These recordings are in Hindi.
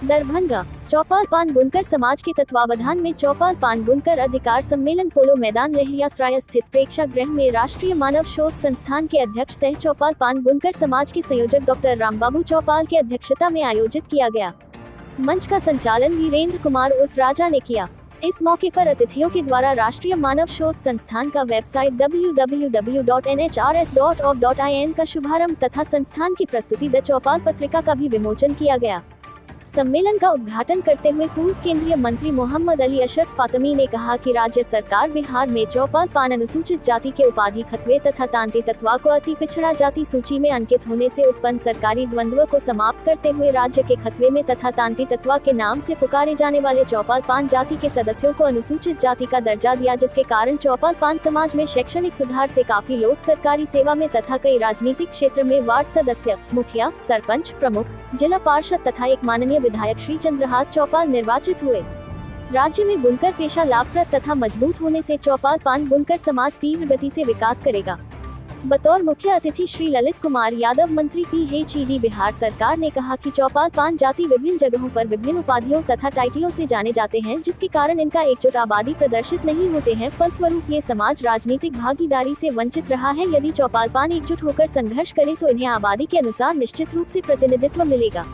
दरभंगा। चौपाल पान बुनकर समाज के तत्वावधान में चौपाल पान बुनकर अधिकार सम्मेलन पोलो मैदान लहरियासराय स्थित प्रेक्षागृह में राष्ट्रीय मानव शोध संस्थान के अध्यक्ष सह चौपाल पान बुनकर समाज के संयोजक डॉक्टर रामबाबू चौपाल की अध्यक्षता में आयोजित किया गया। मंच का संचालन वीरेंद्र कुमार उर्फ राजा ने किया। इस मौके पर अतिथियों के द्वारा राष्ट्रीय मानव शोध संस्थान का वेबसाइट www.nhrs.org.in का शुभारंभ तथा संस्थान की प्रस्तुति द चौपाल पत्रिका का भी विमोचन किया गया। सम्मेलन का उद्घाटन करते हुए पूर्व केंद्रीय मंत्री मोहम्मद अली अशरफ फातमी ने कहा कि राज्य सरकार बिहार में चौपाल पान अनुसूचित जाति के उपाधि खतवे तथा तांती तत्वा को अति पिछड़ा जाति सूची में अंकित होने से उत्पन्न सरकारी द्वंद्व को समाप्त करते हुए राज्य के खतवे में तथा तांती तत्वा के नाम से पुकारे जाने वाले चौपाल पान जाति के सदस्यों को अनुसूचित जाति का दर्जा दिया, जिसके कारण चौपाल पान समाज में शैक्षणिक सुधार से काफी लोग सरकारी सेवा में तथा कई राजनीतिक क्षेत्र में वार्ड सदस्य, मुखिया, सरपंच, प्रमुख, जिला पार्षद तथा एक माननीय विधायक श्री चंद्रहास चौपाल निर्वाचित हुए। राज्य में बुनकर पेशा लाभप्रद तथा मजबूत होने से चौपाल पान बुनकर समाज तीव्र गति से विकास करेगा। बतौर मुख्य अतिथि श्री ललित कुमार यादव, मंत्री PHED बिहार सरकार ने कहा कि चौपाल पान जाति विभिन्न जगहों पर विभिन्न उपाधियों तथा टाइटलों से जाने जाते हैं, जिसके कारण इनका एकजुट आबादी प्रदर्शित नहीं होते हैं। फलस्वरूप ये समाज राजनीतिक भागीदारी से वंचित रहा है। यदि चौपाल पान एकजुट होकर संघर्ष करे तो इन्हें आबादी के अनुसार निश्चित रूप से प्रतिनिधित्व मिलेगा।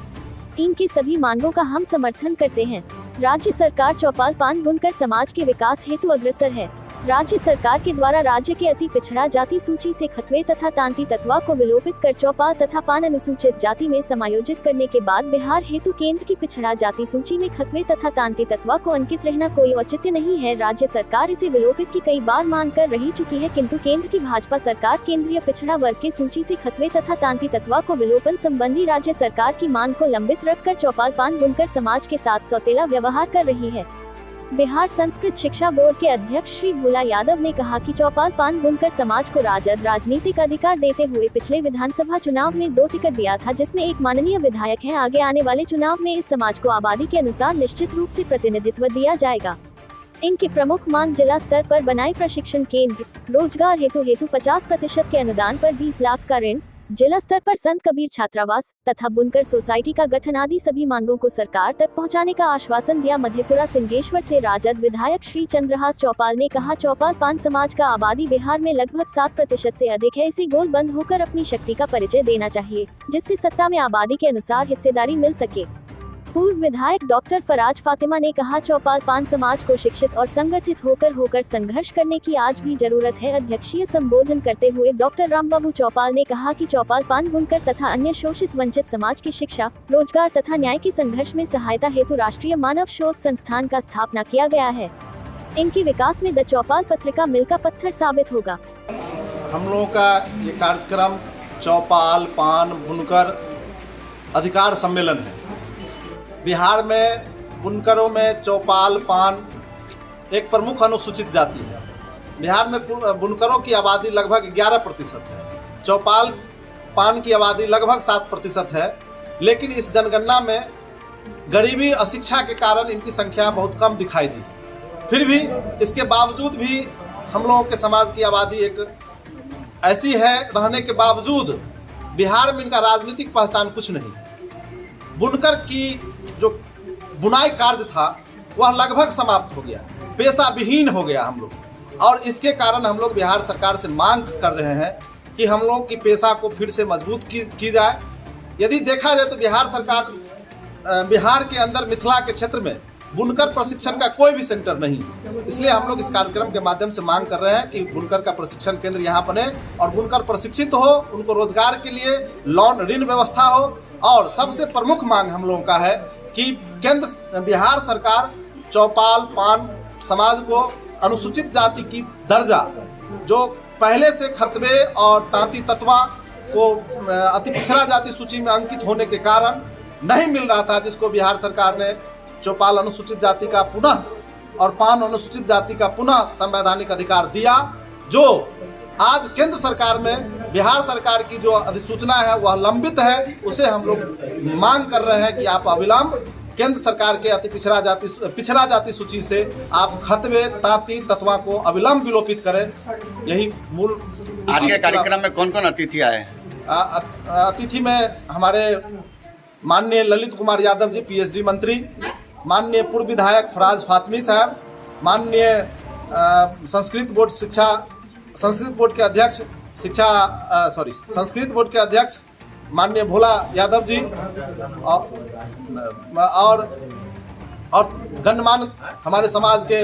इनकी सभी मांगों का हम समर्थन करते हैं। राज्य सरकार चौपाल पान बुनकर समाज के विकास हेतु अग्रसर है। राज्य सरकार के द्वारा राज्य के अति पिछड़ा जाति सूची से खतवे तथा तांती तत्वा को विलोपित कर चौपाल तथा पान अनुसूचित जाति में समायोजित करने के बाद बिहार हेतु केंद्र की पिछड़ा जाति सूची में खतवे तथा तांती तत्वा को अंकित रहना कोई औचित्य नहीं है। राज्य सरकार इसे विलोपित की कई बार मांग कर रही चुकी है, किंतु केंद्र की भाजपा सरकार केंद्रीय पिछड़ा वर्ग की सूची से खतवे तथा तांती तत्वा को विलोपन संबंधी राज्य सरकार की मांग को लंबित रखकर चौपाल पान बुनकर समाज के साथ सौतेला व्यवहार कर रही है। बिहार संस्कृत शिक्षा बोर्ड के अध्यक्ष श्री भोला यादव ने कहा कि चौपाल पान बुनकर समाज को राजद राजनीतिक अधिकार देते हुए पिछले विधानसभा चुनाव में 2 टिकट दिया था, जिसमें एक माननीय विधायक है। आगे आने वाले चुनाव में इस समाज को आबादी के अनुसार निश्चित रूप से प्रतिनिधित्व दिया जाएगा। इनकी प्रमुख मांग जिला स्तर पर बनाए प्रशिक्षण केंद्र, रोजगार हेतु 50% के अनुदान पर 20 लाख का ऋण, जिला स्तर पर संत कबीर छात्रावास तथा बुनकर सोसाइटी का गठन आदि सभी मांगों को सरकार तक पहुंचाने का आश्वासन दिया। मधेपुरा सिंहेश्वर से राजद विधायक श्री चंद्रहास चौपाल ने कहा, चौपाल पान समाज का आबादी बिहार में लगभग 7% से अधिक है। इसे गोलबंद होकर अपनी शक्ति का परिचय देना चाहिए, जिससे सत्ता में आबादी के अनुसार हिस्सेदारी मिल सके। पूर्व विधायक डॉक्टर फराज फातिमा ने कहा, चौपाल पान समाज को शिक्षित और संगठित होकर संघर्ष करने की आज भी जरूरत है। अध्यक्षीय संबोधन करते हुए डॉक्टर रामबाबू चौपाल ने कहा कि चौपाल पान बुनकर तथा अन्य शोषित वंचित समाज की शिक्षा, रोजगार तथा न्याय के संघर्ष में सहायता हेतु राष्ट्रीय मानव शोध संस्थान का स्थापना किया गया है। इनके विकास में द चौपाल पत्रिका मील का पत्थर साबित होगा। हम लोगों का ये कार्यक्रम चौपाल पान बुनकर अधिकार सम्मेलन है। बिहार में बुनकरों में चौपाल पान एक प्रमुख अनुसूचित जाति है। बिहार में बुनकरों की आबादी लगभग 11% है, चौपाल पान की आबादी लगभग 7% है। लेकिन इस जनगणना में गरीबी, अशिक्षा के कारण इनकी संख्या बहुत कम दिखाई दी। फिर भी इसके बावजूद भी हम लोगों के समाज की आबादी एक ऐसी है, रहने के बावजूद बिहार में इनका राजनीतिक पहचान कुछ नहीं। बुनकर की जो बुनाई कार्य था वह लगभग समाप्त हो गया, पेशा विहीन हो गया हम लोग। और इसके कारण हम लोग बिहार सरकार से मांग कर रहे हैं कि हम लोग की पेशा को फिर से मजबूत की जाए। यदि देखा जाए तो बिहार सरकार, बिहार के अंदर मिथिला के क्षेत्र में बुनकर प्रशिक्षण का कोई भी सेंटर नहीं है। इसलिए हम लोग इस कार्यक्रम के माध्यम से मांग कर रहे हैं कि बुनकर का प्रशिक्षण केंद्र यहाँ बने और बुनकर प्रशिक्षित हो, उनको रोजगार के लिए लोन ऋण व्यवस्था हो। और सबसे प्रमुख मांग हम लोगों का है कि केंद्र बिहार सरकार चौपाल पान समाज को अनुसूचित जाति की दर्जा, जो पहले से खतवे और तांती तत्वा को अति पिछड़ा जाति सूची में अंकित होने के कारण नहीं मिल रहा था, जिसको बिहार सरकार ने चौपाल अनुसूचित जाति का पुनः और पान अनुसूचित जाति का पुनः संवैधानिक अधिकार दिया। जो आज केंद्र सरकार में बिहार सरकार की जो अधिसूचना है वह लंबित है, उसे हम लोग मांग कर रहे हैं कि आप अविलंब केंद्र सरकार के अति पिछड़ा जाति सूची से आप खतवे तांती तत्वा को अविलंब विलोपित करें। यही मूल। आज के कार्यक्रम में कौन कौन अतिथि आए? अतिथि में हमारे माननीय ललित कुमार यादव जी पीएचडी मंत्री, माननीय पूर्व विधायक फराज फातमी साहब, माननीय संस्कृत बोर्ड के अध्यक्ष संस्कृत बोर्ड के अध्यक्ष माननीय भोला यादव जी और गणमान्य हमारे समाज के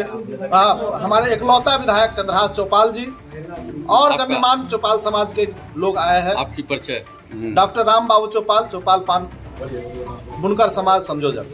हमारे एकलौता विधायक चंद्रहास चौपाल जी और गणमान्य चौपाल समाज के लोग आए हैं। आपकी परिचय? डॉक्टर राम बाबू चौपाल, चौपाल पान बुनकर समाज संयोजक।